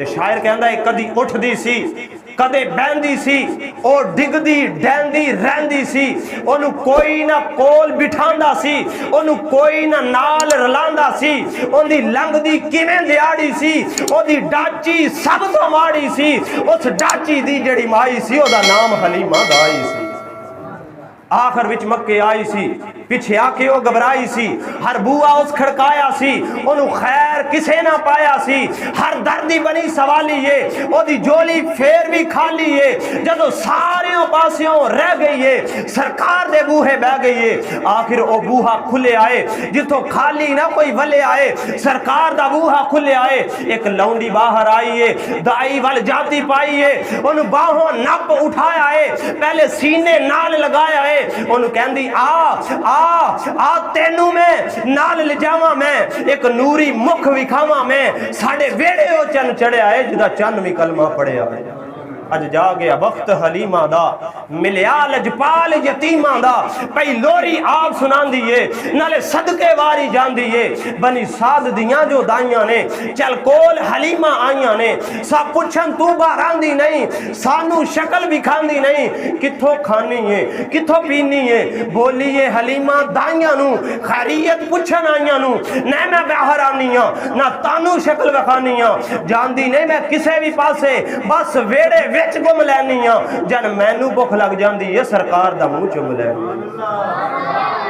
ते शायर कहंदा है कदी उठदी सी कदे बहंदी सी और डिगदी डैंदी रहंदी सी ओनू कोई ना कोल बिठांदा सी ओनू कोई ना नाल रलांदा सी ओंदी लंघदी किवें दिहाड़ी सी ओदी डाची सब तो माड़ी सी उस डाची दी जड़ी माई सी ओदा नाम हलीमा दाई सी आखिर विच मक्के आई सी पिछे आके वो घबराई सी हर बूआ उस खड़काया सी ओनू खैर किसे ना पाया सी हर दर्दी बनी सवाली ये ओदी जोली फेर भी खाली है जदों सारे पासियों रह गई है सरकार दे बूहे बह गई है आखिर ओ बूहा खुले आए जिथों खाली ना कोई वले आए सरकार दा बूहा खुले आए एक लौंडी बाहर आई है दाई वाल जाती पाई है ओनू बाहों नप उठाया है पहले सीने नाल लगाया है ओनू कहंदी आ तेनू मैं नाल ले जावा मैं एक नूरी मुख विखावा मैं साडे वेड़े ओ चन चढ़िया है जिदा चन भी कलमा पढ़िया है अज जा गया वक्त हलीमा दा मिलिया लजपाल यतीमा दा पई लोरी आप सुनांदी है नाले सदके वारी जांदी है बनी साध दियां जो दाइयां ने चल कोल हलीमा आईयां ने सब पुछन तू बारांदी नहीं सानू शक्ल विखांदी नहीं किथों खानी है किथों पीनी है बोली है हलीमा दाइयां नु खैरियत पुछन आईयां नु ना मैं बाहर आनी हां ना तानू शक्ल विखानी हां जांदी नहीं मैं किसे भी पासे बस वेड़े विच गुम लैनी हां जन मैनू भुख लग जांदी है सरकार दा मुंह चुम लैनी।